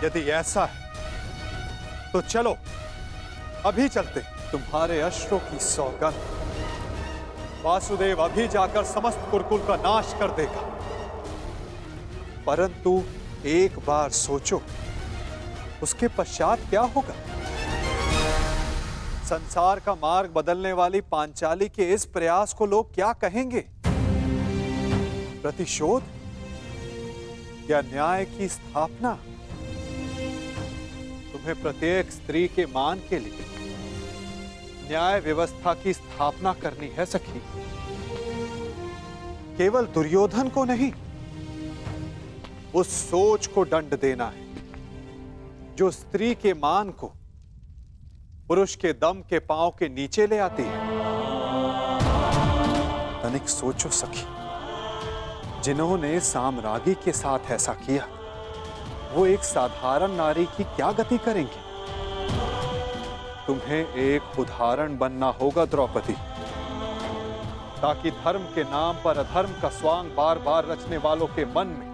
यदि ऐसा है तो चलो अभी चलते। तुम्हारे अश्रों की सौगंध वासुदेव अभी जाकर समस्त कुरुकुल का नाश कर देगा। परंतु एक बार सोचो, उसके पश्चात क्या होगा? संसार का मार्ग बदलने वाली पांचाली के इस प्रयास को लोग क्या कहेंगे? प्रतिशोध या न्याय की स्थापना? तुम्हें प्रत्येक स्त्री के मान के लिए न्याय व्यवस्था की स्थापना करनी है सखी। केवल दुर्योधन को नहीं, उस सोच को दंड देना है जो स्त्री के मान को पुरुष के दम के पांव के नीचे ले आती है। तनिक सोचो सखी, जिन्होंने साम्राज्ञी के साथ ऐसा किया, वो एक साधारण नारी की क्या गति करेंगे? तुम्हें एक उदाहरण बनना होगा द्रौपदी, ताकि धर्म के नाम पर अधर्म का स्वांग बार बार रचने वालों के मन में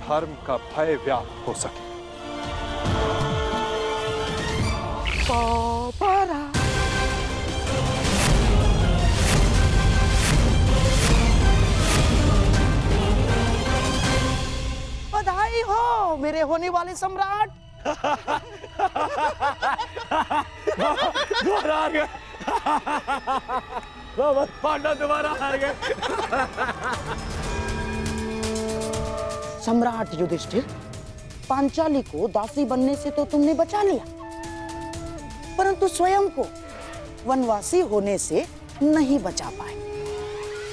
धर्म का भय व्याप्त हो सके। बधाई हो मेरे होने वाले सम्राट। दोबारा हार गए। पांडव दोबारा हार गए। सम्राट युधिष्ठिर, पांचाली को दासी बनने से तो तुमने बचा लिया, परंतु स्वयं को वनवासी होने से नहीं बचा पाए।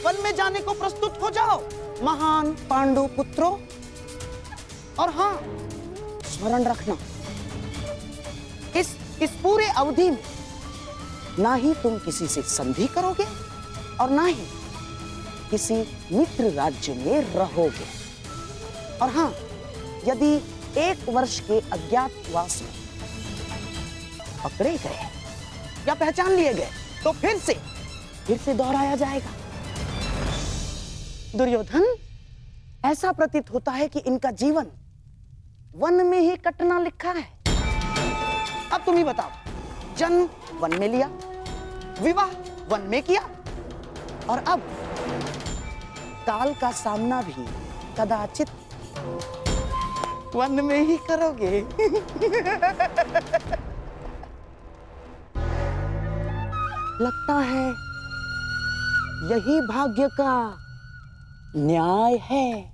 वन में जाने को प्रस्तुत हो जाओ महान पांडु पुत्रों। और हाँ, स्मरण रखना, इस पूरे अवधि में ना ही तुम किसी से संधि करोगे और ना ही किसी मित्र राज्य में रहोगे। और हाँ, यदि 1 वर्ष के अज्ञातवास में पकड़े गए या पहचान लिए गए तो फिर से दोहराया जाएगा। दुर्योधन, ऐसा प्रतीत होता है कि इनका जीवन वन में ही कटना लिखा है। अब तुम ही बताओ, जन्म वन में लिया, विवाह वन में किया, और अब काल का सामना भी कदाचित वन में ही करोगे। लगता है यही भाग्य का न्याय है।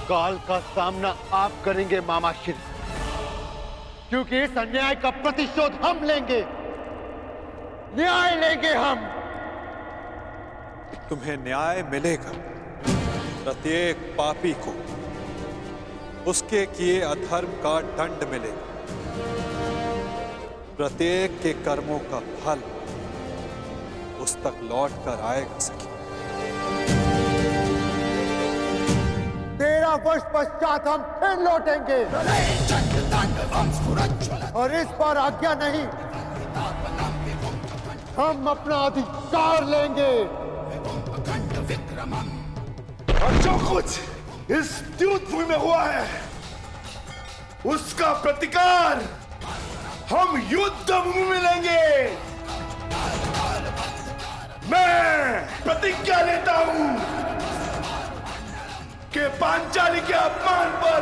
काल का सामना आप करेंगे मामा श्री, क्योंकि इस अन्याय का प्रतिशोध हम लेंगे, न्याय लेंगे हम। तुम्हें न्याय मिलेगा। प्रत्येक पापी को उसके किए अधर्म का दंड मिलेगा। प्रत्येक के कर्मों का फल उस तक लौट कर आएगा सखी। 13 वर्ष पश्चात हम फिर लौटेंगे, और इस बार आज्ञा नहीं, हम अपना अधिकार लेंगे। और जो कुछ इस द्यूत भूमि में हुआ है, उसका प्रतिकार हम युद्ध भूमि में लेंगे। मैं प्रतिज्ञा लेता हूं कि पांचाली के अपमान पर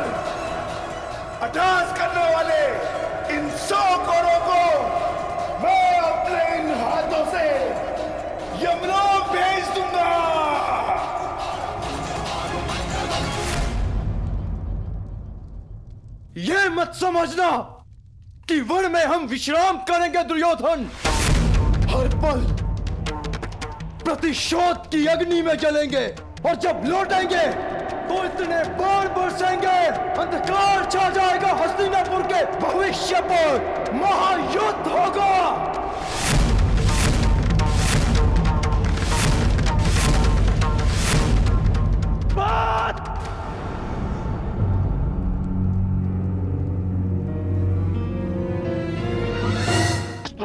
अट्टहास करने वाले इन 100 कौरवों को मैं अपने इन हाथों से यमलोक भेज दूंगा। ये मत समझना कि वन में हम विश्राम करेंगे दुर्योधन। हर पल प्रतिशोध की अग्नि में जलेंगे, और जब लौटेंगे तो इतने बाण बरसेंगे, अंधकार छा जाएगा हस्तिनापुर के भविष्य पर। महायुद्ध होगा। बात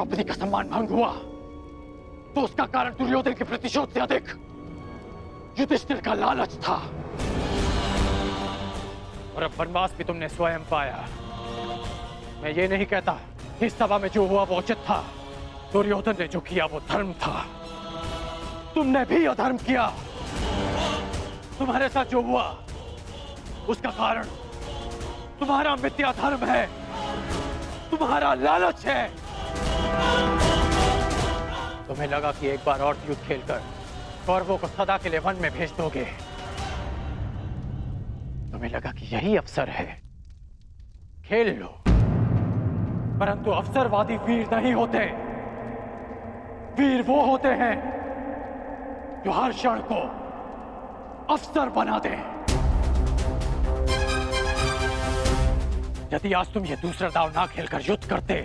द्रौपदी का सम्मान भंग हुआ तो उसका कारण दुर्योधन के प्रतिशोध से अधिक युधिष्ठिर का लालच था। और अब वनवास भी तुमने स्वयं पाया। मैं ये नहीं कहता इस सभा में जो हुआ वो उचित था। दुर्योधन ने जो किया वो धर्म था। तुमने भी अधर्म किया। तुम्हारे साथ जो हुआ उसका कारण तुम्हारा मिथ्या धर्म है, तुम्हारा लालच है। तुम्हें लगा कि एक बार और युद्ध खेलकर कौरवों को सदा के लिए वन में भेज दोगे। तुम्हें लगा कि यही अवसर है, खेल लो। परंतु अवसरवादी वीर नहीं होते। वीर वो होते हैं जो हर क्षण को अवसर बना दे। यदि आज तुम ये दूसरा दाव ना खेलकर युद्ध करते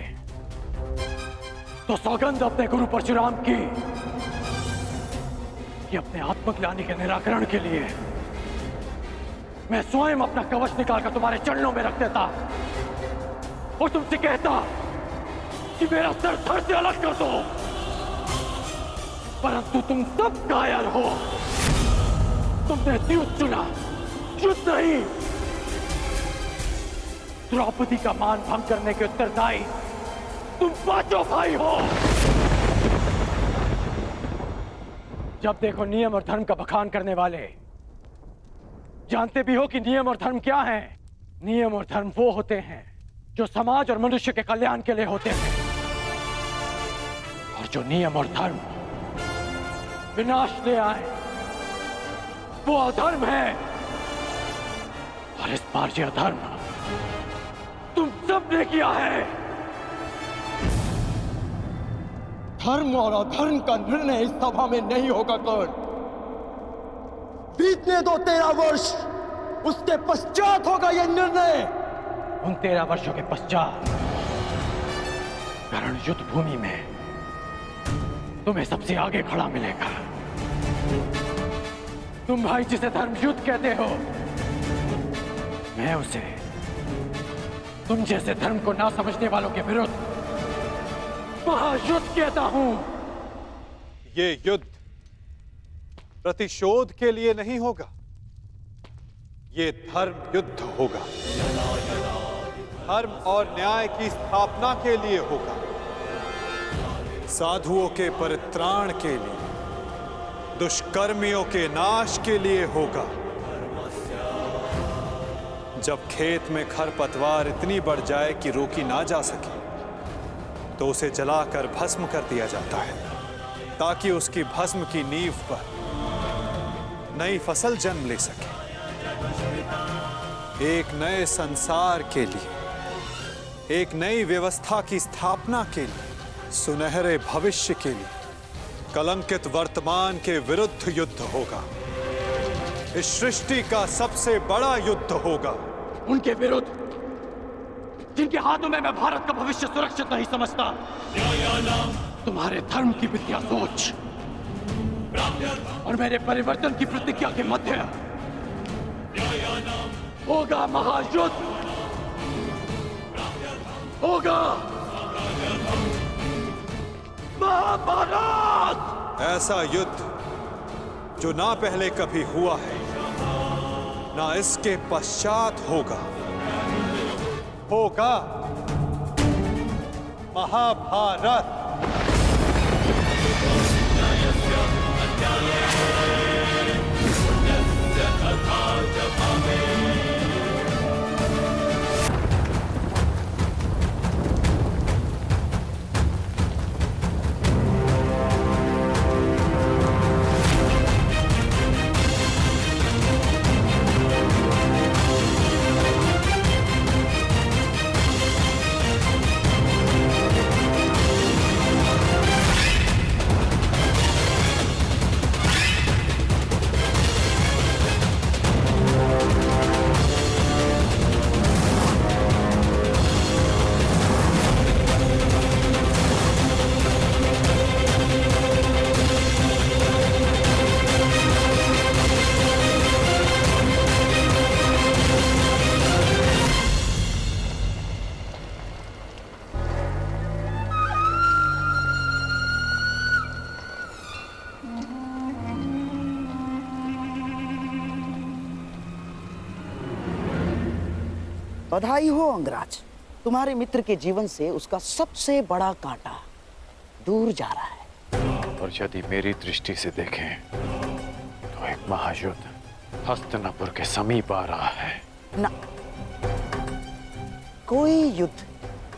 तो सौगंध अपने गुरु परशुराम की कि अपने आत्मग्लानि के निराकरण के लिए मैं स्वयं अपना कवच निकालकर तुम्हारे चरणों में रख देता और तुमसे कहता कि मेरा सर धड़ से अलग कर दो। परंतु तुम सब कायर हो। तुमने युद्ध चुना, युद्ध नहीं। द्रौपदी का मान भंग करने के उत्तरदायी तुम पांचों भाई हो। जब देखो नियम और धर्म का बखान करने वाले। जानते भी हो कि नियम और धर्म क्या है? नियम और धर्म वो होते हैं जो समाज और मनुष्य के कल्याण के लिए होते हैं, और जो नियम और धर्म विनाश ले आए वो अधर्म है। और इस बार ये अधर्म तुम सब ने किया है। धर्म और अधर्म का निर्णय इस सभा में नहीं होगा कर्ण। बीतने दो 13 वर्ष, उसके पश्चात होगा यह निर्णय। उन 13 वर्षों के पश्चात कर्ण युद्ध भूमि में तुम्हें सबसे आगे खड़ा मिलेगा। तुम भाई जिसे धर्म युद्ध कहते हो, मैं उसे तुम जैसे धर्म को ना समझने वालों के विरुद्ध महायुद्ध कहता हूं। ये युद्ध प्रतिशोध के लिए नहीं होगा, ये धर्म युद्ध होगा। धर्म और न्याय की स्थापना के लिए होगा, साधुओं के परित्राण के लिए, दुष्कर्मियों के नाश के लिए होगा। जब खेत में खरपतवार इतनी बढ़ जाए कि रोकी ना जा सके तो उसे जलाकर भस्म कर दिया जाता है, ताकि उसकी भस्म की नींव पर नई फसल जन्म ले सके। एक नए संसार के लिए, एक नई व्यवस्था की स्थापना के लिए, सुनहरे भविष्य के लिए कलंकित वर्तमान के विरुद्ध युद्ध होगा। इस सृष्टि का सबसे बड़ा युद्ध होगा। उनके विरुद्ध जिनके हाथों में मैं भारत का भविष्य सुरक्षित नहीं समझता। तुम्हारे धर्म की मिथ्या सोच और मेरे परिवर्तन की प्रतिज्ञा के मध्य होगा महायुद्ध, होगा महाभारत। ऐसा युद्ध जो ना पहले कभी हुआ है, ना इसके पश्चात होगा। होगा महाभारत। बधाई हो अंगराज, तुम्हारे मित्र के जीवन से उसका सबसे बड़ा कांटा दूर जा रहा है। और यदि मेरी दृष्टि से देखें तो एक महायुद्ध हस्तिनापुर के समीप आ रहा है। ना, कोई युद्ध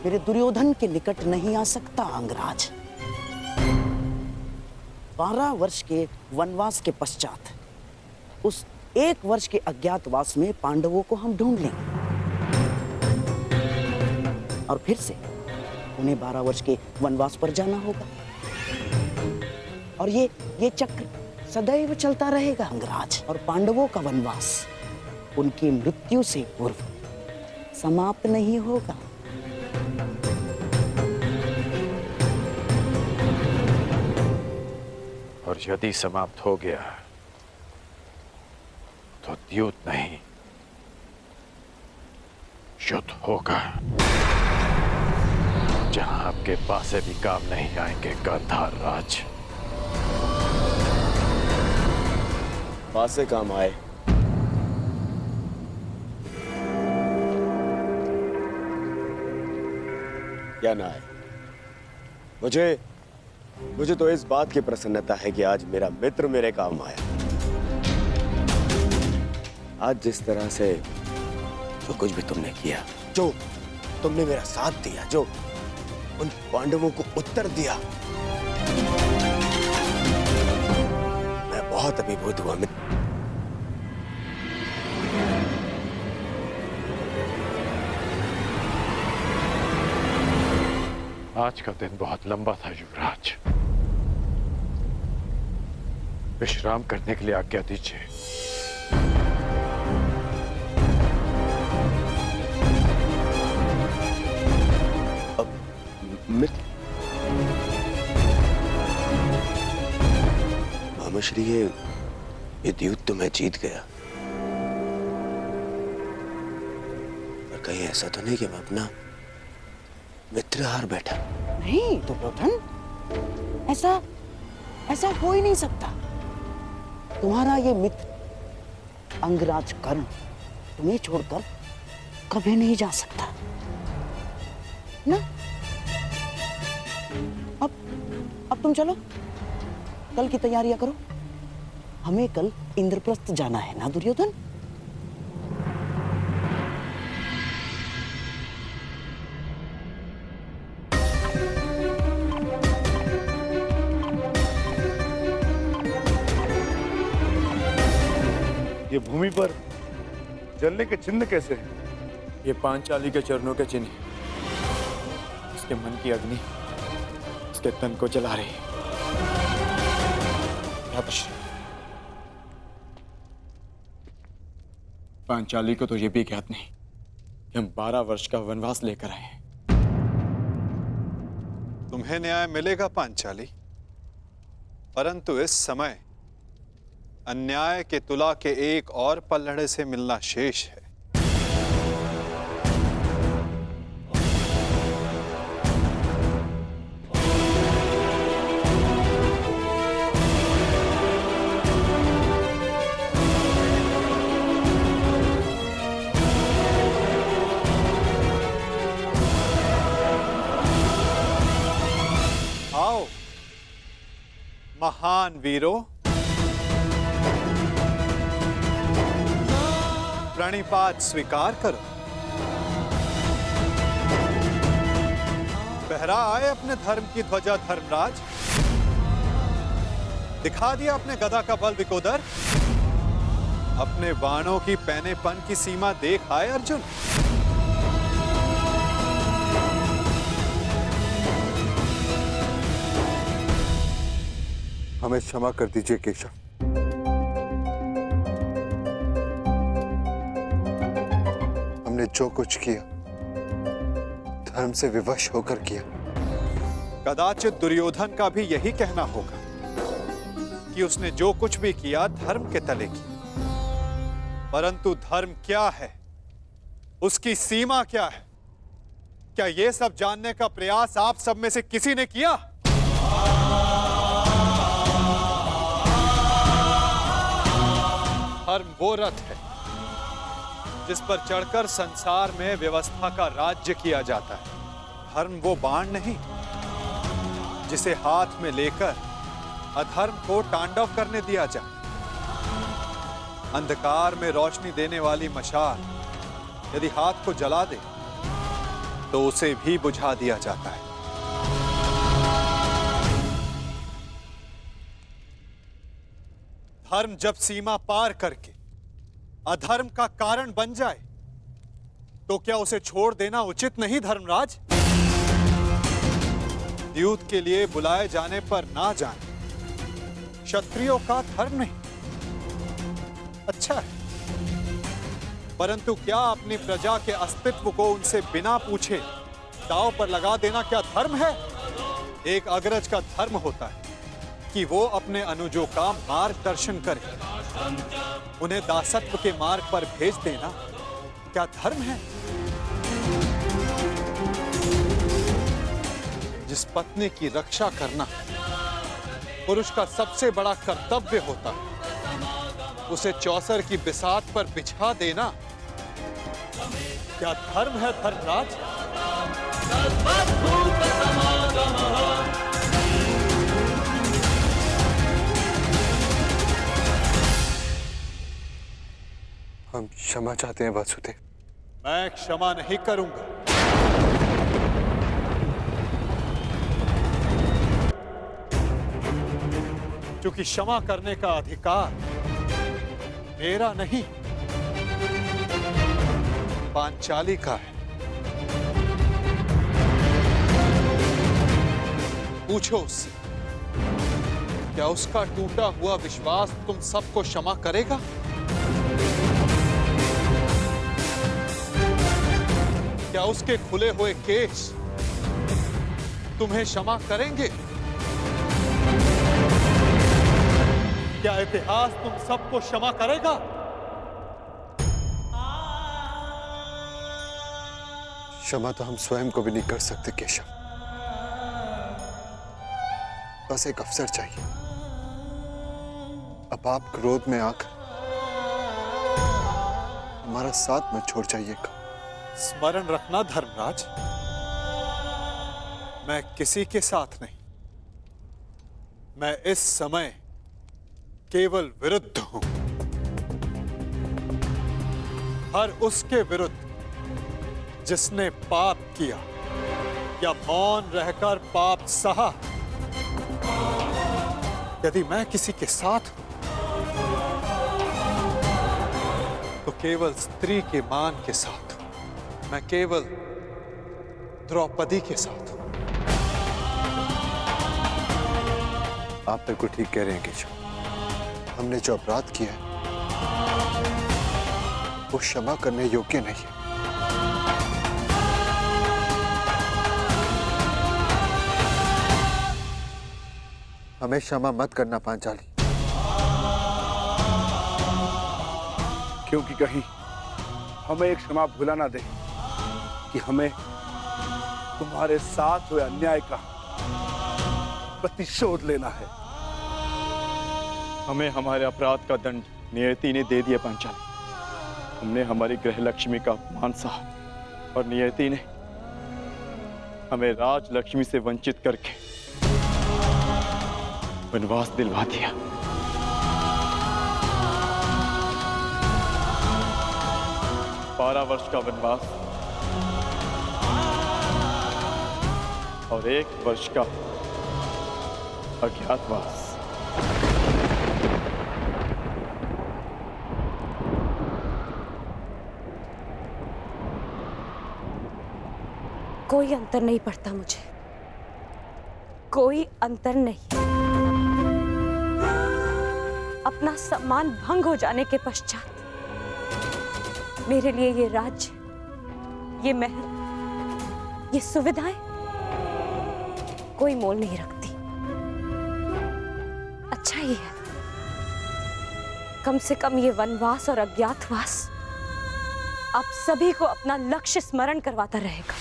मेरे दुर्योधन के निकट नहीं आ सकता अंगराज। 12 वर्ष के वनवास के पश्चात उस 1 वर्ष के अज्ञातवास में पांडवों को हम ढूंढ लेंगे और फिर से उन्हें 12 वर्ष के वनवास पर जाना होगा और ये चक्र सदैव चलता रहेगा अंगराज। और पांडवों का वनवास उनकी मृत्यु से पूर्व समाप्त नहीं होगा। और यदि समाप्त हो गया तो द्यूत नहीं, युद्ध होगा जहां आपके पासे भी काम नहीं आएंगे गांधार राज। पासे काम आए या ना आए, मुझे तो इस बात की प्रसन्नता है कि आज मेरा मित्र मेरे काम आया। आज जिस तरह से जो कुछ भी तुमने किया, जो तुमने मेरा साथ दिया, जो उन पांडवों को उत्तर दिया, मैं बहुत अभिभूत हुआ मित्र। आज का दिन बहुत लंबा था युवराज, विश्राम करने के लिए आज्ञा दीजिए। मित्र, मामाश्री, ये द्यूत तो मैं जीत गया, पर कहीं ऐसा तो नहीं कि मैं अपना मित्र हार बैठा? नहीं दुर्योधन, ऐसा हो ही नहीं सकता। तुम्हारा ये मित्र अंगराज कर्ण तुम्हें छोड़कर कभी नहीं जा सकता ना। अब तुम चलो, कल की तैयारियां करो। हमें कल इंद्रप्रस्थ जाना है ना दुर्योधन। ये भूमि पर जलने के चिन्ह कैसे हैं? ये पांचाली के चरणों के चिन्ह, उसके मन की अग्नि उसके तन को जला रही है। पांचाली को तो ये भी ज्ञात नहीं कि हम 12 वर्ष का वनवास लेकर आए हैं। तुम्हें न्याय मिलेगा पांचाली, परंतु इस समय अन्याय के तुला के एक और पल्लड़े से मिलना शेष है। आओ महान वीरों, प्रणिपात स्वीकार करो। फहरा आए अपने धर्म की ध्वजा धर्मराज, दिखा दिया अपने गदा का बल विकोदर, अपने बाणों की पैनेपन की सीमा देख आए अर्जुन। हमें क्षमा कर दीजिए केशव, हमने जो कुछ किया धर्म से विवश होकर किया। कदाचित दुर्योधन का भी यही कहना होगा कि उसने जो कुछ भी किया धर्म के तले किया, परंतु धर्म क्या है, उसकी सीमा क्या है, क्या यह सब जानने का प्रयास आप सब में से किसी ने किया? धर्म वो रथ है जिस पर चढ़कर संसार में व्यवस्था का राज्य किया जाता है। धर्म वो बाण नहीं जिसे हाथ में लेकर अधर्म को तांडव करने दिया जाए। अंधकार में रोशनी देने वाली मशाल यदि हाथ को जला दे तो उसे भी बुझा दिया जाता है। धर्म जब सीमा पार करके अधर्म का कारण बन जाए तो क्या उसे छोड़ देना उचित नहीं धर्मराज? युद्ध के लिए बुलाए जाने पर ना जाने क्षत्रियों का धर्म नहीं। अच्छा है, परंतु क्या अपनी प्रजा के अस्तित्व को उनसे बिना पूछे दांव पर लगा देना क्या धर्म है? एक अग्रज का धर्म होता है कि वो अपने अनुजों का मार्गदर्शन करे। उन्हें दासत्व के मार्ग पर भेज देना क्या धर्म है? जिस पत्नी की रक्षा करना पुरुष का सबसे बड़ा कर्तव्य होता है, उसे चौसर की बिसात पर बिछा देना क्या धर्म है धर्मराज? हम क्षमा चाहते हैं वासुदेव। मैं क्षमा नहीं करूंगा। क्योंकि क्षमा करने का अधिकार मेरा नहीं, पांचाली का है। पूछो उससे, क्या उसका टूटा हुआ विश्वास तुम सबको क्षमा करेगा? क्या उसके खुले हुए केस तुम्हें क्षमा करेंगे? क्या इतिहास तुम सबको क्षमा करेगा? क्षमा तो हम स्वयं को भी नहीं कर सकते केशव। बस एक अवसर चाहिए। अब आप क्रोध में आकर हमारा साथ मत छोड़ जाइएगा। स्मरण रखना धर्मराज, मैं किसी के साथ नहीं, मैं इस समय केवल विरुद्ध हूं। हर उसके विरुद्ध जिसने पाप किया या मौन रहकर पाप सहा। यदि मैं किसी के साथ हूं तो केवल स्त्री के मान के साथ हूं। मैं केवल द्रौपदी के साथ हूं। आप बिल्कुल ठीक कह रहे हैं केशव। हमने जो अपराध किया है वो क्षमा करने योग्य नहीं है। हमें क्षमा मत करना पांचाली। क्योंकि कहीं हमें एक क्षमा भुला ना दे कि हमें तुम्हारे साथ हुए अन्याय का प्रतिशोध लेना है। हमें हमारे अपराध का दंड नियति ने दे दिया पांचाली। हमने हमारी गृह लक्ष्मी का अपमान सहा और नियति ने हमें राज लक्ष्मी से वंचित करके वनवास दिलवा दिया। 12 वर्ष का वनवास और 1 वर्ष का अज्ञातवास। कोई अंतर नहीं पड़ता मुझे, कोई अंतर नहीं। अपना सम्मान भंग हो जाने के पश्चात मेरे लिए ये राज्य, ये महल, ये सुविधाएं कोई मोल नहीं रखती। अच्छा ही है, कम से कम ये वनवास और अज्ञातवास आप सभी को अपना लक्ष्य स्मरण करवाता रहेगा।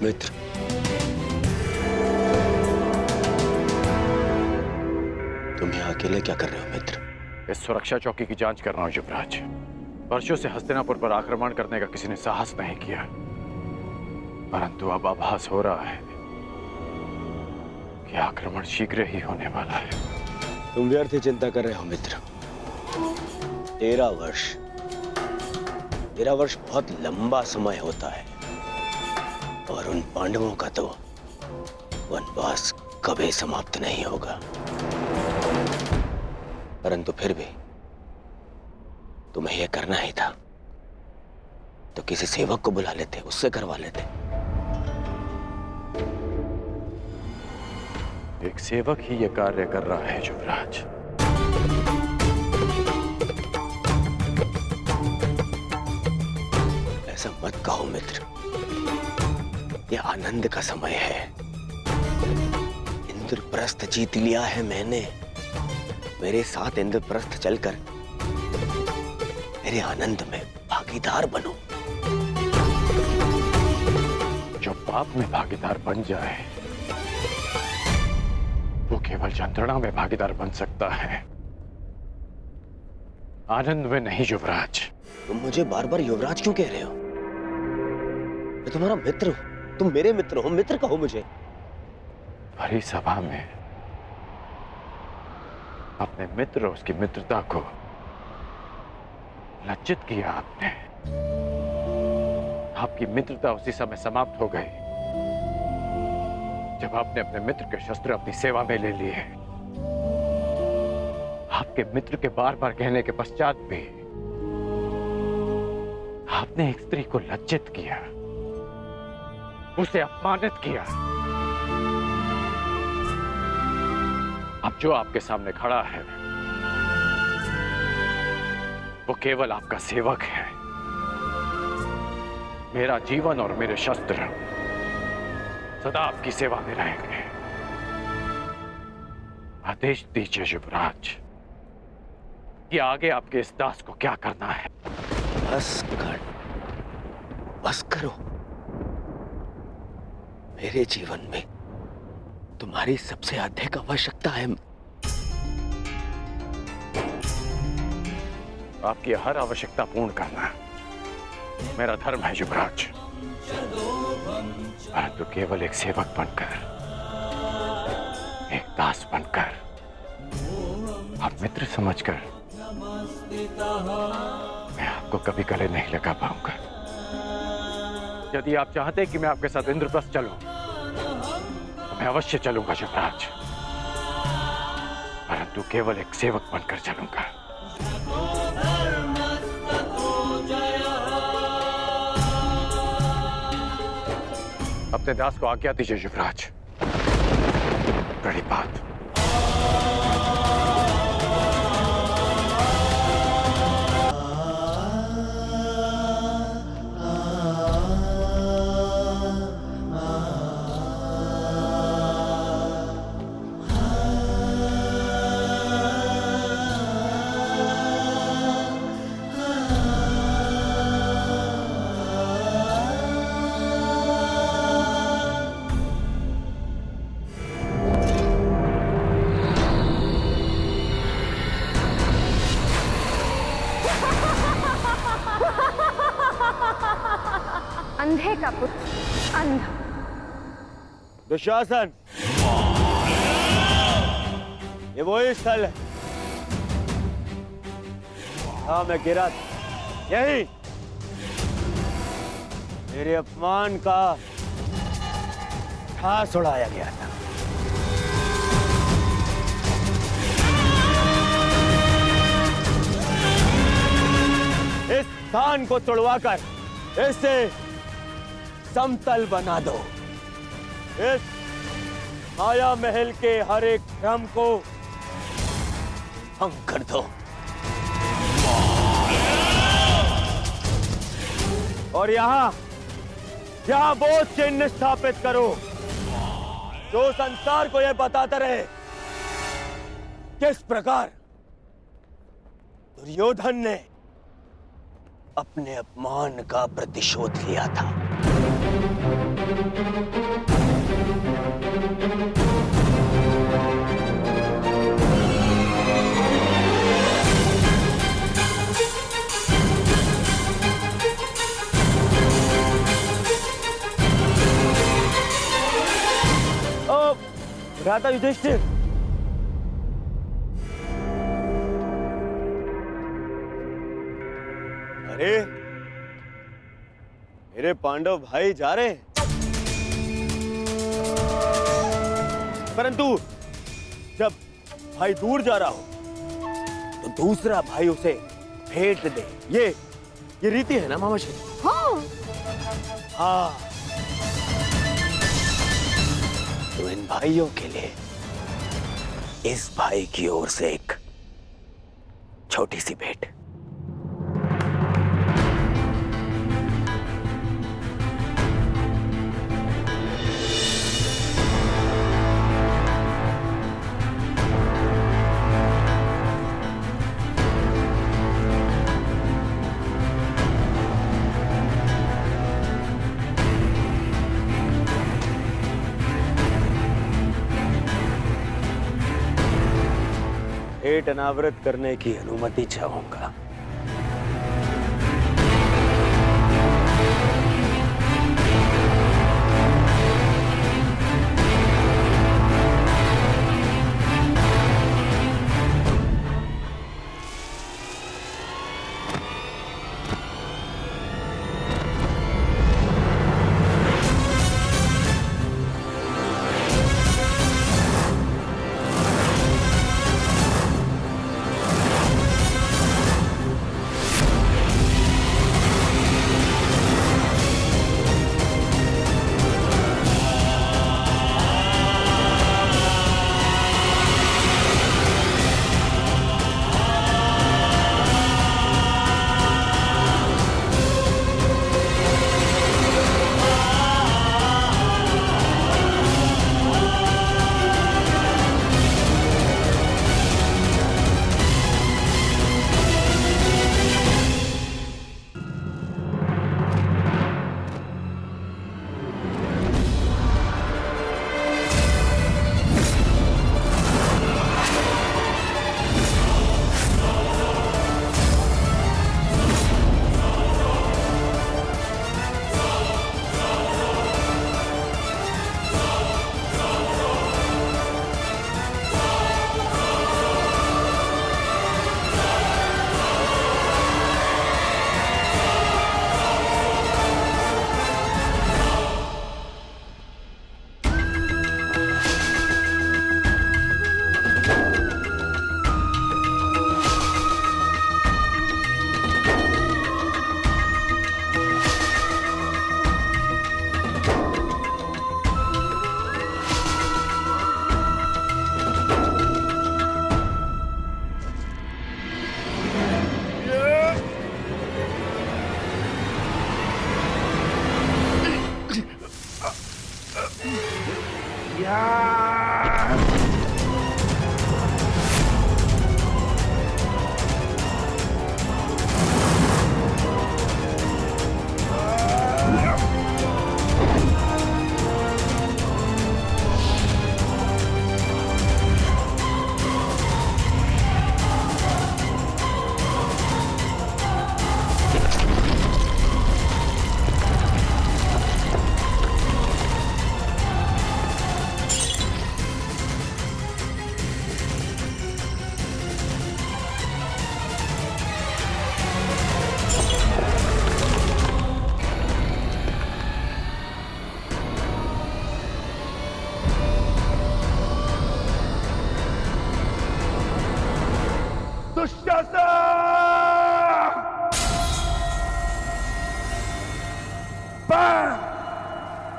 मित्र, तुम यहाँ अकेले क्या कर रहे हो मित्र? इस सुरक्षा चौकी की जांच कर रहा हूं युवराज। वर्षों से हस्तिनापुर पर आक्रमण करने का किसी ने साहस नहीं किया, परंतु अब आभास हो रहा है कि आक्रमण शीघ्र ही होने वाला है। तुम व्यर्थ चिंता कर रहे हो मित्र। 13 वर्ष बहुत लंबा समय होता है और उन पांडवों का तो वनवास कभी समाप्त नहीं होगा। परंतु फिर भी तुम्हें यह करना ही था तो किसी सेवक को बुला लेते, उससे करवा लेते। एक सेवक ही ये कार्य कर रहा है युवराज। ऐसा मत कहो मित्र, यह आनंद का समय है। इंद्रप्रस्थ जीत लिया है मैंने। मेरे साथ इंद्रप्रस्थ चलकर मेरे आनंद में भागीदार बनो। जो पाप में भागीदार बन जाए वो केवल यंत्रणा में भागीदार बन सकता है, आनंद में नहीं युवराज। तुम मुझे बार बार युवराज क्यों कह रहे हो? मैं तुम्हारा मित्र हूं, तुम मेरे मित्र हो, मित्र कहो मुझे। भरी सभा में अपने मित्र उसकी मित्रता को लज्जित किया आपने। आपकी मित्रता उसी समय समाप्त हो गई जब आपने अपने मित्र के शस्त्र अपनी सेवा में ले लिए। आपके मित्र के बार बार कहने के पश्चात भी आपने एक स्त्री को लज्जित किया, उसे अपमानित किया। अब जो आपके सामने खड़ा है वो केवल आपका सेवक है। मेरा जीवन और मेरे शस्त्र सदा आपकी सेवा में रहेंगे। आदेश दीजिए युवराज कि आगे आपके इस दास को क्या करना है। बस करो। मेरे जीवन में तुम्हारी सबसे अधिक आवश्यकता है। आपकी हर आवश्यकता पूर्ण करना मेरा धर्म है युवराज, परंतु केवल एक सेवक बनकर, एक दास बनकर और मित्र समझकर मैं आपको कभी गले नहीं लगा पाऊंगा। यदि आप चाहते कि मैं आपके साथ इंद्रप्रस्थ चलूं तो मैं अवश्य चलूंगा युवराज, परंतु केवल एक सेवक बनकर चलूंगा। अपने दास को आज्ञा दीजिए युवराज। बड़ी बात। अंधे का पुत्र अंधा। दुशासन, ये वही स्थल है जहां मैं गिरा था। यही मेरे अपमान का ठास उड़ाया गया था। इस स्थान को तोड़वाकर इसे समतल बना दो। इस माया महल के हर एक भ्रम को भंग कर दो। और यहाँ वो चिन्ह स्थापित करो जो संसार को यह बताता रहे किस प्रकार दुर्योधन ने अपने अपमान का प्रतिशोध लिया था। भ्राता युधिष्ठिर, अरे मेरे पांडव भाई जा रहे हैं, परंतु जब भाई दूर जा रहा हो तो दूसरा भाई उसे भेंट दे, ये रीति है ना मामाश्री? हाँ। हाँ, तो इन भाइयों के लिए इस भाई की ओर से एक छोटी सी भेंट। भेंट अनावृत करने की अनुमति चाहूंगा।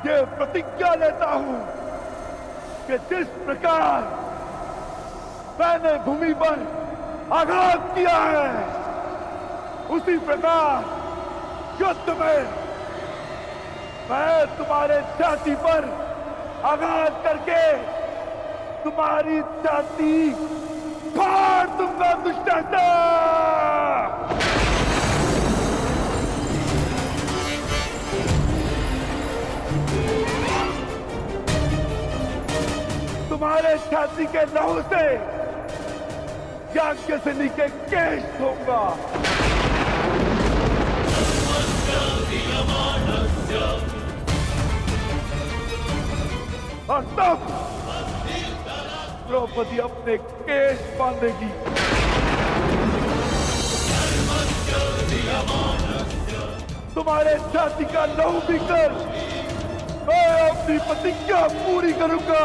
ये प्रतिज्ञा लेता हूं कि जिस प्रकार मैंने भूमि पर आघात किया है, उसी प्रकार युद्ध में मैं तुम्हारे छाती पर आघात करके तुम्हारी छाती फाड़ दूंगा दुष्टात्मा। तुम्हारे छाती के लहू से याज्ञसेनी के केश धोऊंगा। और तब द्रौपदी अपने केश बांधेगी। तुम्हारे छाती का लहू पीकर मैं अपनी प्रतिज्ञा पूरी करूंगा।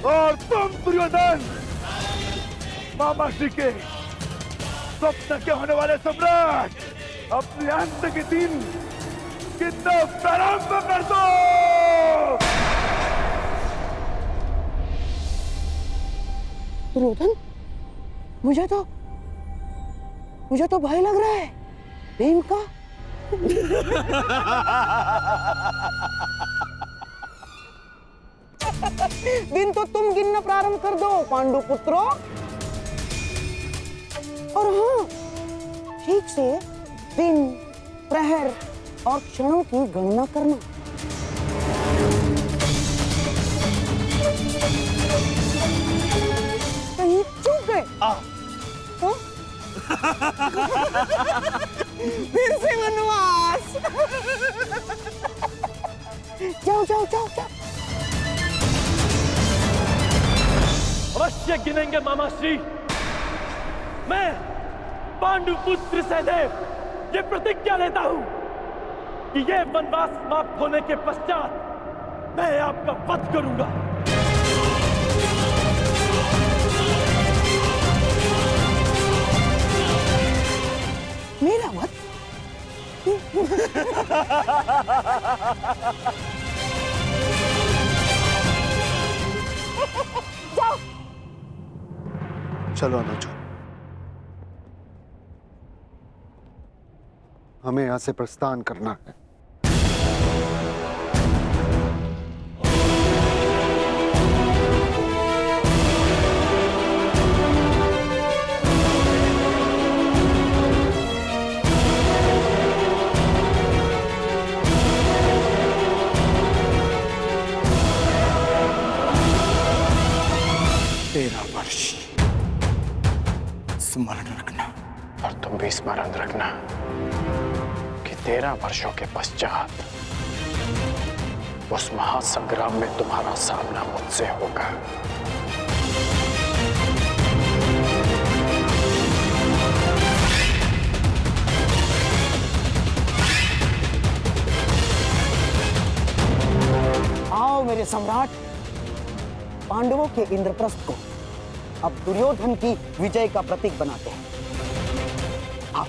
और तुम दुर्योधन, मामा श्री के स्वप्न के होने वाले सम्राट, अपने अंत के दिन कितना प्रारंभ कर दो। दुर्योधन, मुझे तो भय लग रहा है भीम का। दिन तो तुम गिनना प्रारंभ कर दो पांडु पुत्रों। और हाँ, ठीक से दिन, प्रहर और क्षणों की गणना करना। कहीं चूक गए? फिर से वनवास। जाओ। अवश्य गिनेंगे मामा श्री। मैं पांडुपुत्र सहदेव ये प्रतिज्ञा लेता हूं कि ये वनवास समाप्त होने के पश्चात मैं आपका वध करूंगा। मेरा वध? जाओ। चलो अनुज, हमें यहां से प्रस्थान करना है। स्मरण रखना, और तुम भी स्मरण रखना कि 13 वर्षों के पश्चात उस महासंग्राम में तुम्हारा सामना मुझसे होगा। आओ मेरे सम्राट, पांडवों के इंद्रप्रस्थ को अब दुर्योधन की विजय का प्रतीक बनाते हैं। आओ।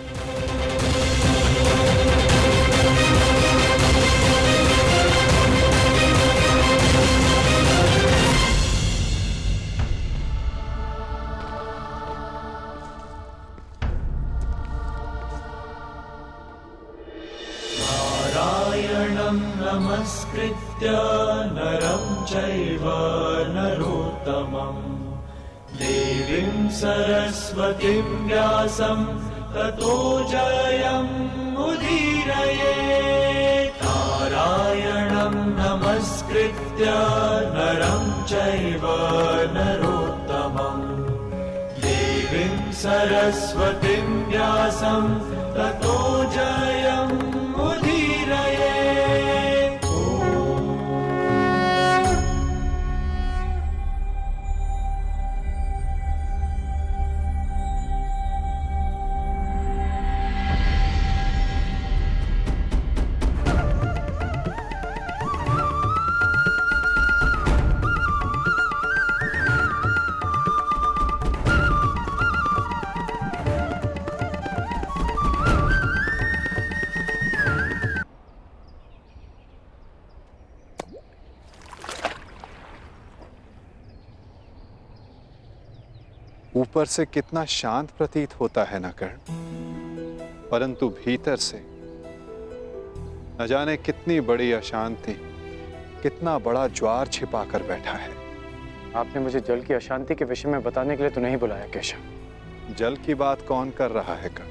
नारायणं नमस्कृत्य नरं चैव नरोत्तमम् देवीं सरस्वतीं व्यासं ततो जयम् उदीरयेत्। नारायणं नमस्कृत्य नरं चैव नरोत्तमम् देवीं सरस्वतीं व्यासं ततो जयम् उदीरयेत्। ऊपर से कितना शांत प्रतीत होता है न कर्ण, परंतु भीतर से न जाने कितनी बड़ी अशांति, कितना बड़ा ज्वार छिपा कर बैठा है। आपने मुझे जल की अशांति के विषय में बताने के लिए तो नहीं बुलाया केशव। जल की बात कौन कर रहा है कर्ण?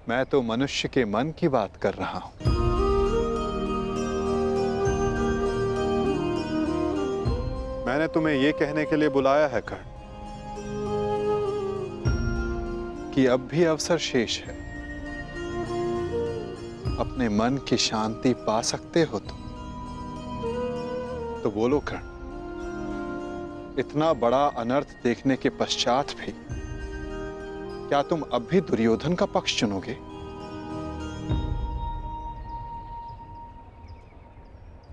मैं तो मनुष्य के मन की बात कर रहा हूं। मैंने तुम्हें यह कहने के लिए बुलाया है कर्ण कि अब भी अवसर शेष है। अपने मन की शांति पा सकते हो तो बोलो कर्ण, इतना बड़ा अनर्थ देखने के पश्चात भी क्या तुम अब भी दुर्योधन का पक्ष चुनोगे?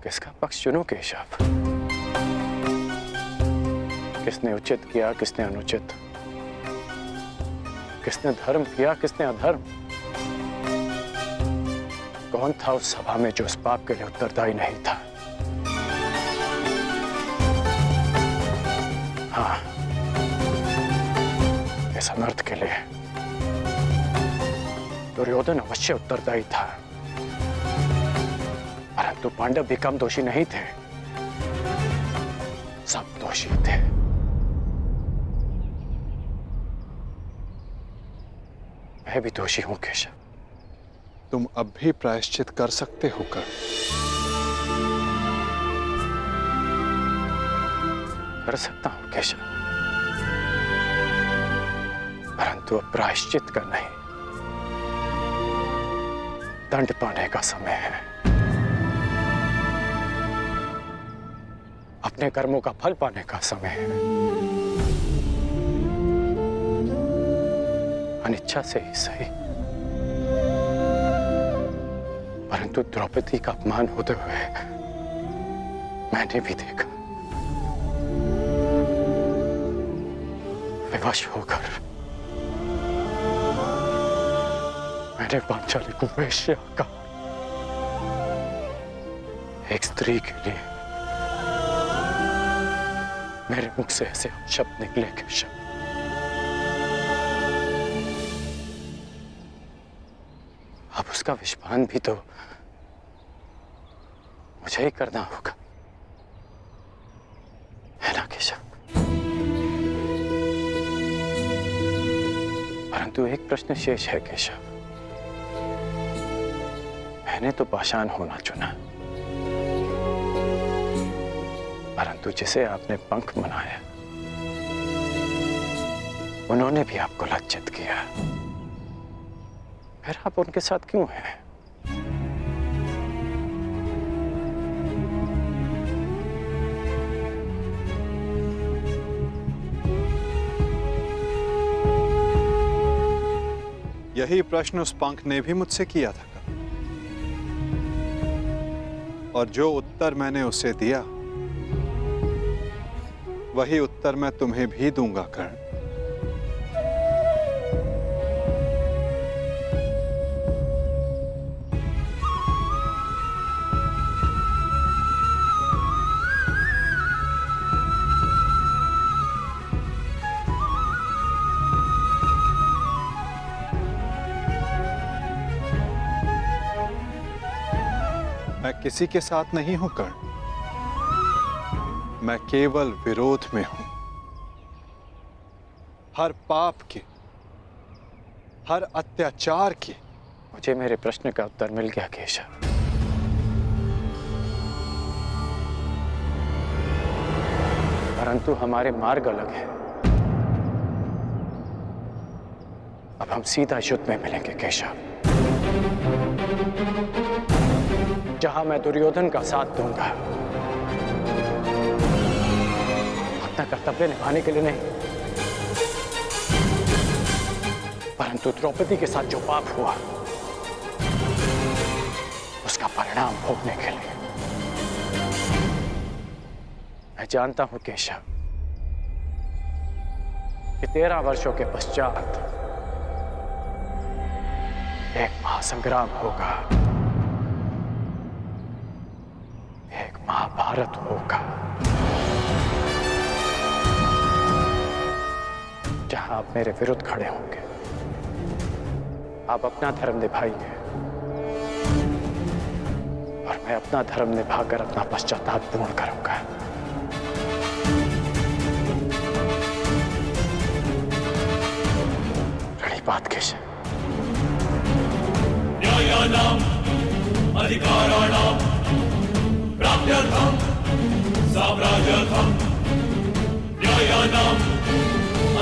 किसका पक्ष चुनो केशव? किसने उचित किया, किसने अनुचित? किसने धर्म किया, किसने अधर्म? कौन था उस सभा में जो इस पाप के लिए उत्तरदायी नहीं था? हाँ, इस अनर्थ के लिए दुर्योधन अवश्य उत्तरदायी था, परंतु पांडव भी कम दोषी नहीं थे, सब दोषी थे। मैं भी दोषी हूं केशव। तुम अब भी प्रायश्चित कर सकते हो कर्ण। कर सकता हूं केशव, परंतु अब प्रायश्चित का नहीं, दंड पाने का समय है। अपने कर्मों का फल पाने का समय है। अनिच्छा से ही सही, परंतु द्रौपदी का अपमान होते हुए मैंने भी देखा। विवश होकर मैंने पांचाली को वेश्या कहा। एक स्त्री के लिए मेरे मुख से ऐसे शब्द निकले केशव। अब उसका विषपान भी तो मुझे ही करना होगा, है ना केशव? परंतु एक प्रश्न शेष है केशव। मैंने तो पाषाण होना चुना, परंतु जिसे आपने पंख बनाया उन्होंने भी आपको लज्जित किया, फिर आप उनके साथ क्यों हैं? यही प्रश्न उस पंख ने भी मुझसे किया था और जो उत्तर मैंने उसे दिया वही उत्तर मैं तुम्हें भी दूंगा कर्ण। मैं किसी के साथ नहीं हूं कर्ण, मैं केवल विरोध में हूं। हर पाप के, हर अत्याचार के। मुझे मेरे प्रश्न का उत्तर मिल गया केशव। परंतु हमारे मार्ग अलग है। अब हम सीधा युद्ध में मिलेंगे केशव, जहां मैं दुर्योधन का साथ दूंगा, अपना कर्तव्य निभाने के लिए नहीं, परंतु द्रौपदी के साथ जो पाप हुआ उसका परिणाम भोगने के लिए। मैं जानता हूं केशव कि 13 वर्षों के पश्चात एक महासंग्राम होगा, एक महाभारत होगा, जहां आप मेरे विरुद्ध खड़े होंगे। आप अपना धर्म निभाइए और मैं अपना धर्म निभाकर अपना पश्चाताप पूर्ण करूंगा। बड़ी बात केशव। जयानाम् अधिकाराणाम् प्राप्त्यर्थम् साम्राज्यार्थम् न्यायानाम्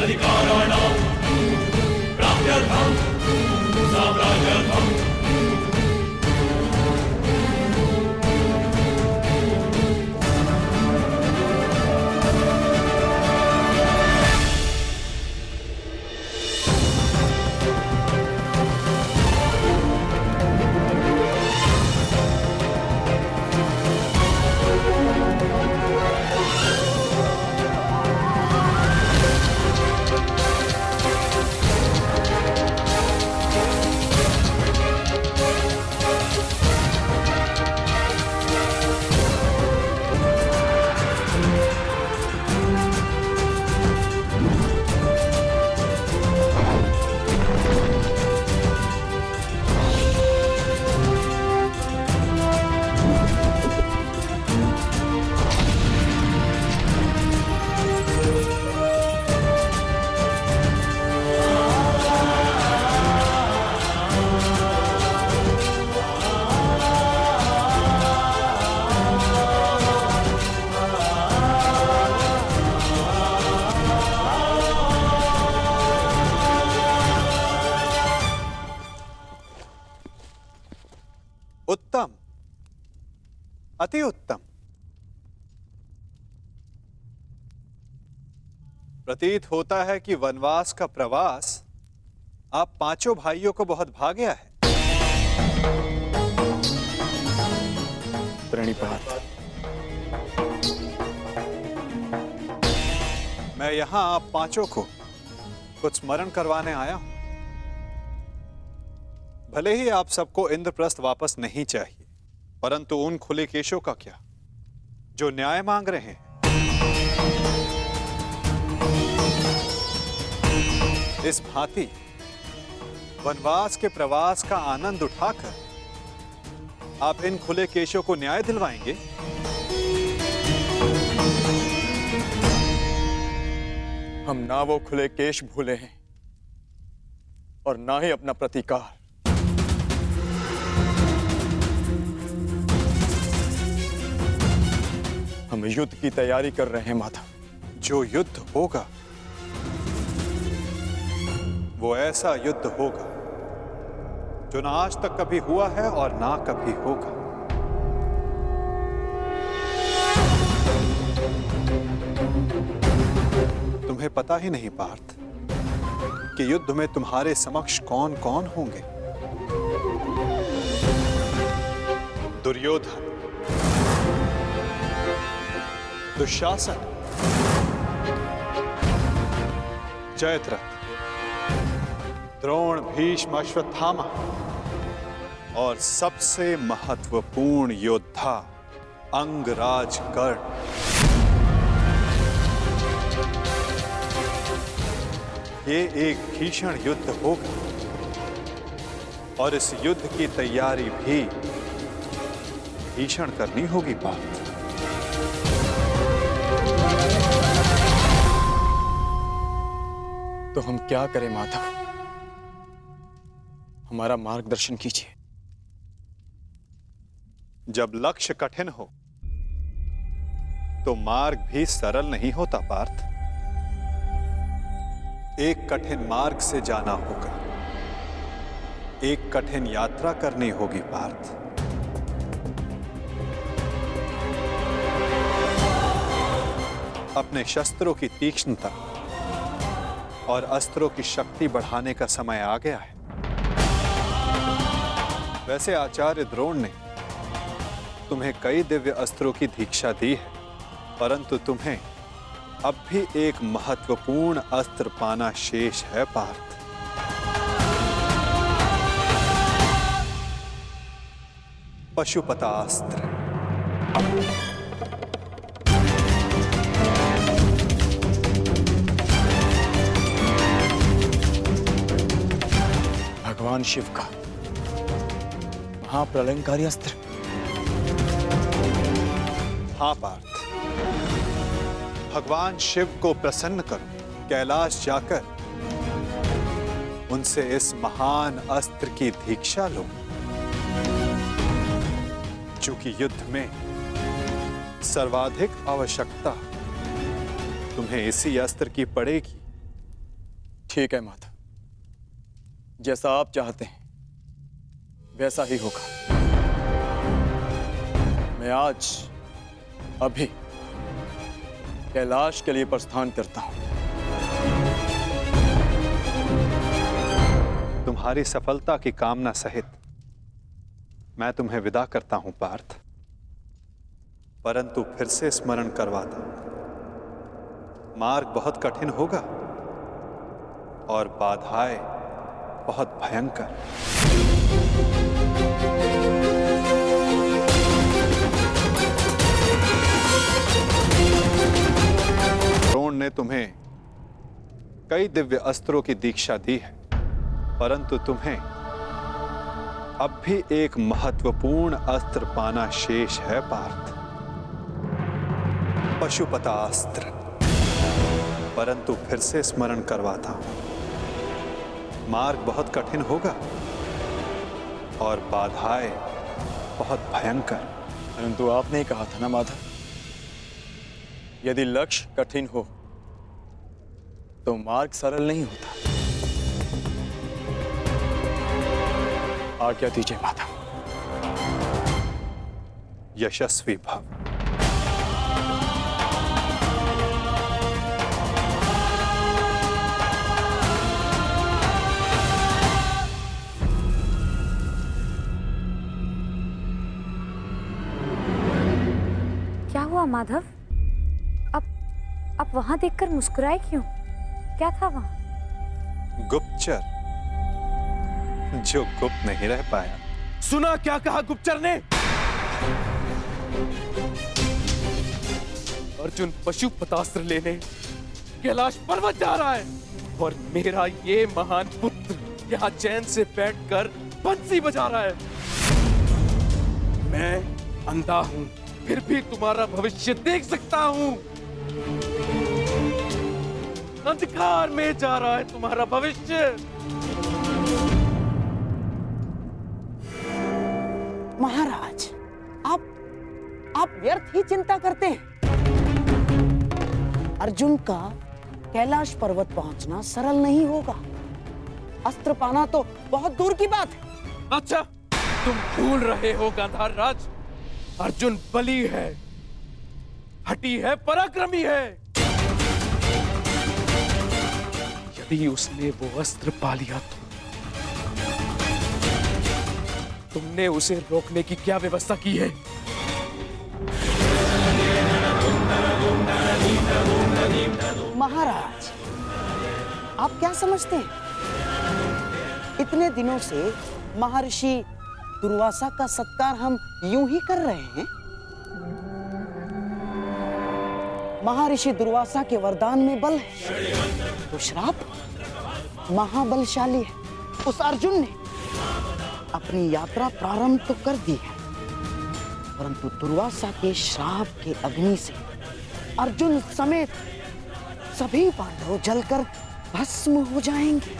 अधिकाराणाम् प्राप्त्यर्थम् साम्राज्यार्थम् उत्तम, अति उत्तम। प्रतीत होता है कि वनवास का प्रवास आप पांचों भाइयों को बहुत भा गया है। प्रणिपात। मैं यहां आप पांचों को कुछ स्मरण करवाने आया हूं। भले ही आप सबको इंद्रप्रस्थ वापस नहीं चाहिए, परंतु उन खुले केशों का क्या जो न्याय मांग रहे हैं। इस भांति वनवास के प्रवास का आनंद उठाकर आप इन खुले केशों को न्याय दिलवाएंगे। हम ना वो खुले केश भूले हैं और ना ही अपना प्रतीकार। हम युद्ध की तैयारी कर रहे हैं माधव। जो युद्ध होगा वो ऐसा युद्ध होगा जो ना आज तक कभी हुआ है और ना कभी होगा। तुम्हें पता ही नहीं पार्थ कि युद्ध में तुम्हारे समक्ष कौन कौन होंगे। दुर्योधन, दुशासन, जयद्रथ, द्रोण, भीष्म, अश्वत्थामा और सबसे महत्वपूर्ण योद्धा अंगराज कर्ण। ये एक भीषण युद्ध होगा और इस युद्ध की तैयारी भी भीषण करनी होगी पार्थ। तो हम क्या करें माधव? हमारा मार्गदर्शन कीजिए। जब लक्ष्य कठिन हो तो मार्ग भी सरल नहीं होता पार्थ। एक कठिन मार्ग से जाना होगा, एक कठिन यात्रा करनी होगी पार्थ। अपने शस्त्रों की तीक्ष्णता और अस्त्रों की शक्ति बढ़ाने का समय आ गया है। वैसे आचार्य द्रोण ने तुम्हें कई दिव्य अस्त्रों की दीक्षा दी है, परंतु तुम्हें अब भी एक महत्वपूर्ण अस्त्र पाना शेष है पार्थ। पशुपतास्त्र। भगवान शिव का महाप्रलयंकारी अस्त्र। हाँ पार्थ, भगवान शिव को प्रसन्न करो। कैलाश जाकर उनसे इस महान अस्त्र की दीक्षा लो। चूंकि युद्ध में सर्वाधिक आवश्यकता तुम्हें इसी अस्त्र की पड़ेगी। ठीक है माधव, जैसा आप चाहते हैं वैसा ही होगा। मैं आज अभी कैलाश के लिए प्रस्थान करता हूं। तुम्हारी सफलता की कामना सहित मैं तुम्हें विदा करता हूं पार्थ, परंतु फिर से स्मरण करवाता हूं, मार्ग बहुत कठिन होगा और बाधाएं बहुत भयंकर। द्रोण ने तुम्हें कई दिव्य अस्त्रों की दीक्षा दी है, परंतु तुम्हें अब भी एक महत्वपूर्ण अस्त्र पाना शेष है पार्थ, पशुपतास्त्र। परंतु फिर से स्मरण करवाता हूं, मार्ग बहुत कठिन होगा और बाधाएं बहुत भयंकर। परंतु आपने ही कहा था ना माधव, यदि लक्ष्य कठिन हो तो मार्ग सरल नहीं होता। आज्ञा दीजिए माधव। यशस्वी भव। क्या हुआ माधव? अब वहां देखकर मुस्कुराए क्यों? क्या था वहां? गुप्तचर जो गुप्त नहीं रह पाया। सुना क्या कहा गुप्तचर ने? अर्जुन पशुपतास्त्र लेने कैलाश पर्वत जा रहा है और मेरा ये महान पुत्र यहाँ चैन से बैठकर बंसी बजा रहा है। मैं अंधा हूं, फिर भी तुम्हारा भविष्य देख सकता हूं। अंधकार में जा रहा है तुम्हारा भविष्य। महाराज, आप व्यर्थ ही चिंता करते हैं। अर्जुन का कैलाश पर्वत पहुंचना सरल नहीं होगा। अस्त्र पाना तो बहुत दूर की बात है। अच्छा, तुम भूल रहे हो गांधार राज, अर्जुन बली है, हठी है, पराक्रमी है। यदि उसने वो अस्त्र पा लिया तो तुमने उसे रोकने की क्या व्यवस्था की है? महाराज, आप क्या समझते हैं? इतने दिनों से महर्षि दुर्वासा का सत्कार हम यूं ही कर रहे हैं। महर्षि दुर्वासा के वरदान में बल है, तो श्राप महाबलशाली है। उस अर्जुन ने अपनी यात्रा प्रारंभ तो कर दी है, परंतु दुर्वासा के श्राप के अग्नि से अर्जुन समेत सभी पांडव जलकर भस्म हो जाएंगे।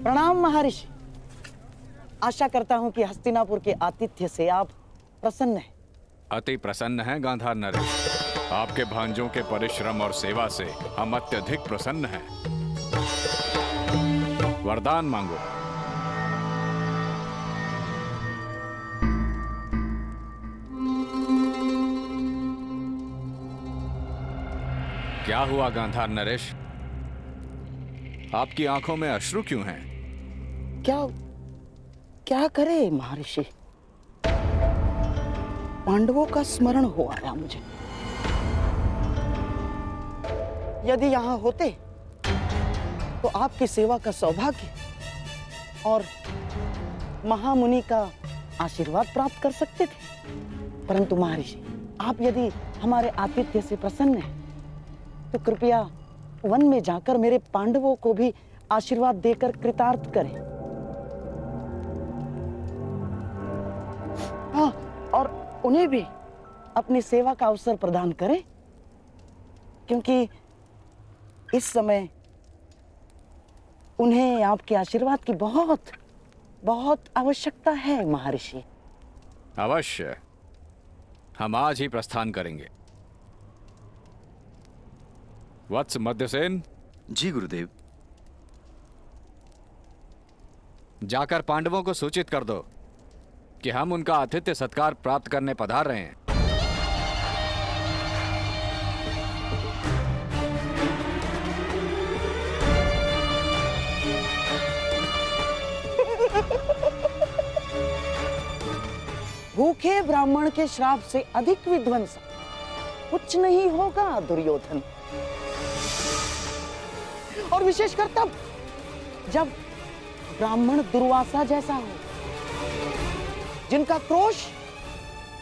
प्रणाम महर्षि। आशा करता हूं कि हस्तिनापुर के आतिथ्य से आप प्रसन्न हैं। अति प्रसन्न हैं गांधार नरेश। आपके भांजों के परिश्रम और सेवा से हम अत्यधिक प्रसन्न हैं। वरदान मांगो। क्या हुआ गांधार नरेश? आपकी आंखों में अश्रु क्यों हैं? क्या करे महर्षि, पांडवों का स्मरण हो आया मुझे। यदि यहां होते तो आपकी सेवा का सौभाग्य और महामुनि का आशीर्वाद प्राप्त कर सकते थे। परंतु महर्षि, आप यदि हमारे आतिथ्य से प्रसन्न हैं, तो कृपया वन में जाकर मेरे पांडवों को भी आशीर्वाद देकर कृतार्थ करें। हाँ, और उन्हें भी अपनी सेवा का अवसर प्रदान करें, क्योंकि इस समय उन्हें आपके आशीर्वाद की बहुत बहुत आवश्यकता है महर्षि। अवश्य, हम आज ही प्रस्थान करेंगे। वत्स मध्यसेन, जी गुरुदेव। जाकर पांडवों को सूचित कर दो कि हम उनका आतिथ्य सत्कार प्राप्त करने पधार रहे हैं। भूखे ब्राह्मण के श्राप से अधिक विध्वंस कुछ नहीं होगा दुर्योधन। और विशेषकर तब जब ब्राह्मण दुर्वासा जैसा हो, जिनका क्रोश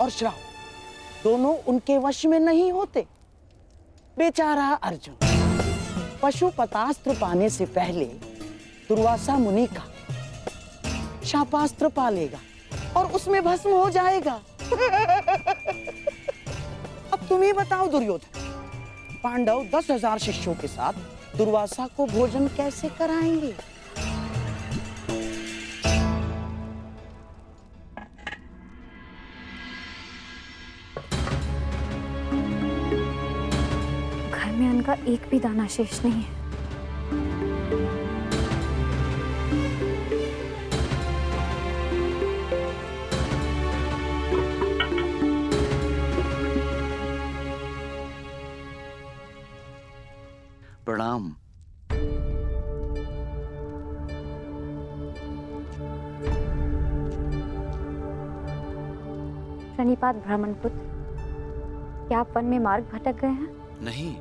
और श्राप दोनों उनके वश में नहीं होते। बेचारा अर्जुन पशुपतास्त्र पाने से पहले दुर्वासा मुनि का शापास्त्र पा लेगा और उसमें भस्म हो जाएगा। अब तुम ही बताओ दुर्योधन, पांडव 10,000 शिष्यों के साथ दुर्वासा को भोजन कैसे कराएंगे? घर में अन्न का एक भी दाना शेष नहीं है। प्रणाम। प्रणिपात ब्राह्मण पुत्र, क्या आप वन में मार्ग भटक गए हैं? नहीं,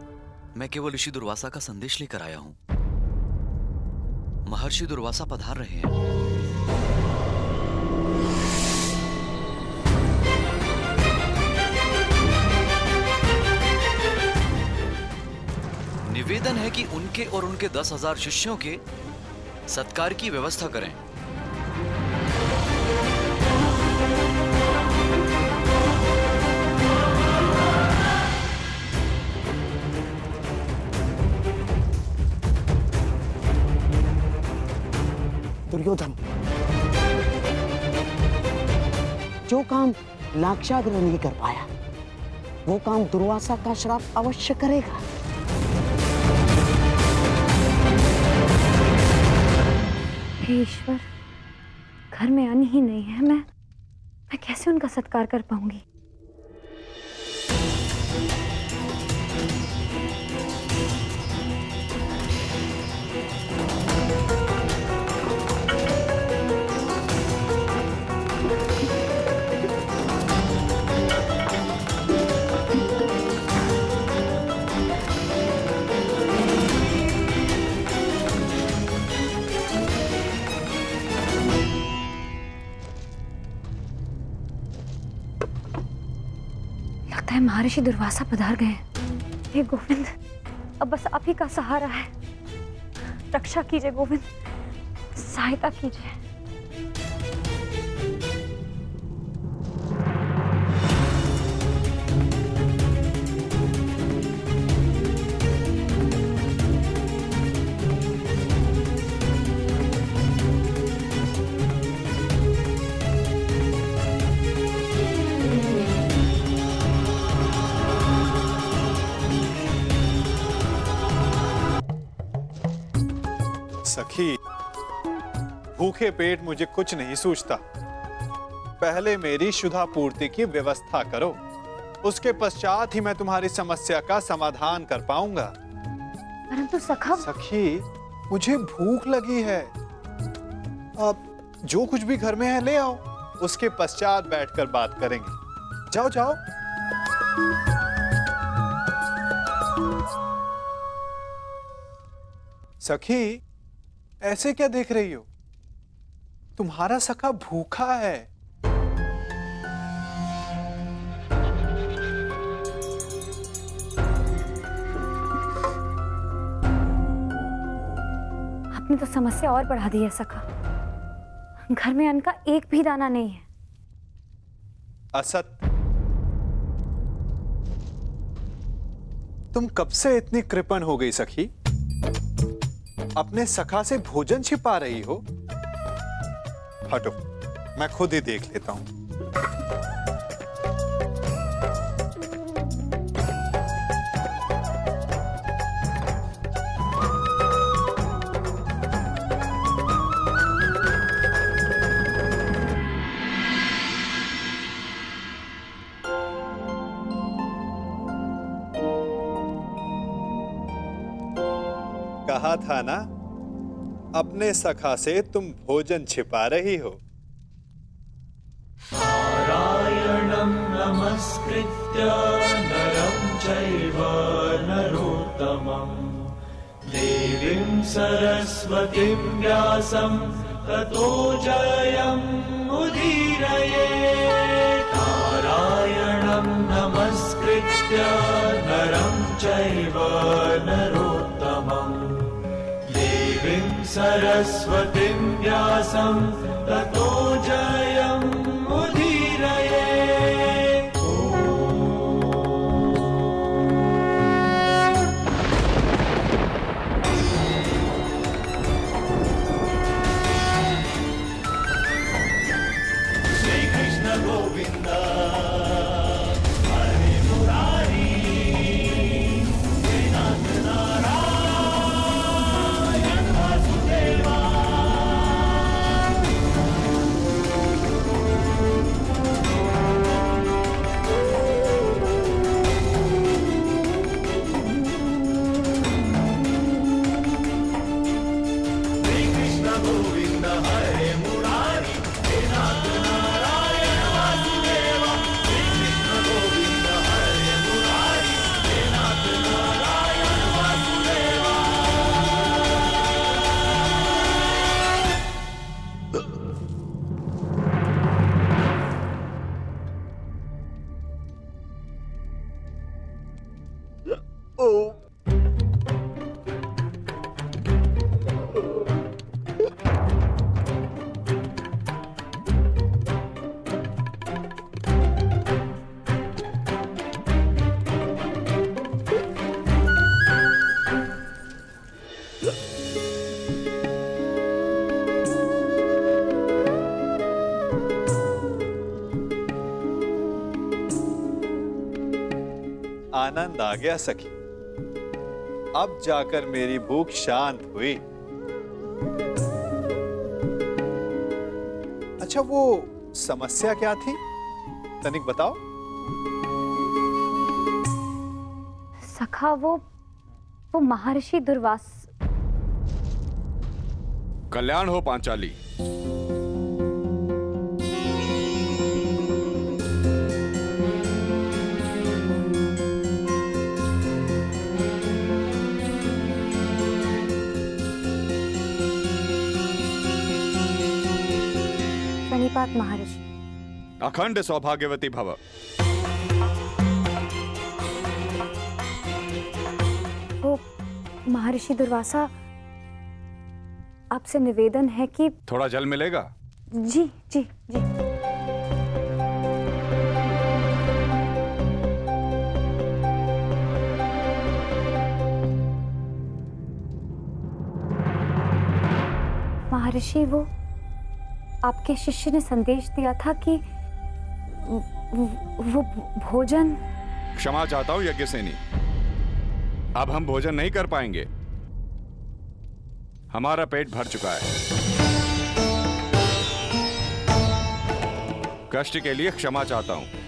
मैं केवल ऋषि दुर्वासा का संदेश लेकर आया हूं। महर्षि दुर्वासा पधार रहे हैं। निवेदन है कि उनके और उनके 10,000 शिष्यों के सत्कार की व्यवस्था करें। दुर्योधन, जो काम लाक्षागृह नहीं कर पाया, वो काम दुर्वासा का श्राप अवश्य करेगा। हे ईश्वर, घर में अन्न ही नहीं है। मैं कैसे उनका सत्कार कर पाऊंगी? महर्षि दुर्वासा पधार गए हैं। हे गोविंद, अब बस आप ही का सहारा है। रक्षा कीजिए गोविंद, सहायता कीजिए। सखी, भूखे पेट मुझे कुछ नहीं सूझता। पहले मेरी क्षुधा पूर्ति की व्यवस्था करो, उसके पश्चात ही मैं तुम्हारी समस्या का समाधान कर पाऊंगा। परंतु सखा। सखी, मुझे भूख लगी है। अब जो कुछ भी घर में है ले आओ, उसके पश्चात बैठकर बात करेंगे। जाओ जाओ। सखी, ऐसे क्या देख रही हो? तुम्हारा सखा भूखा है। आपने तो समस्या और बढ़ा दी है सखा। घर में अन्न का एक भी दाना नहीं है। असत, तुम कब से इतनी कृपण हो गई सखी? अपने सखा से भोजन छिपा रही हो? हटो, मैं खुद ही देख लेता हूं। कहा था ना, अपने सखा से तुम भोजन छिपा रही हो। नारायणं नमस्कृत्य नरं चैव नरोत्तमं देवीं सरस्वतीं व्यासं ततो जयमुदीरये। नारायणं नमस्कृत्य नरं चैव नरोत्तमं देवीं सरस्वतीं व्यासं ततो जयमुदीरये। श्री कृष्ण गोविंद हरे मुरारी नाथ नारायण वासुदेवा। श्री कृष्ण गोविंद हरे मुरारी नाथ नारायण वासुदेवा। श्री कृष्ण गोविंद हरे मुरारी नाथ नारायण वासुदेवा। आनंद आ गया सखी, अब जाकर मेरी भूख शांत हुई। अच्छा, वो समस्या क्या थी, तनिक बताओ। सखा, वो महर्षि दुर्वास। कल्याण हो पांचाली। प्रणिपात महर्षि। अखंड सौभाग्यवती भव। वो महर्षि दुर्वासा, आपसे निवेदन है कि थोड़ा जल मिलेगा? जी जी जी। महर्षि, वो आपके शिष्य ने संदेश दिया था कि वो भोजन। क्षमा चाहता हूं यज्ञसेनी, अब हम भोजन नहीं कर पाएंगे। हमारा पेट भर चुका है। कष्ट के लिए क्षमा चाहता हूं।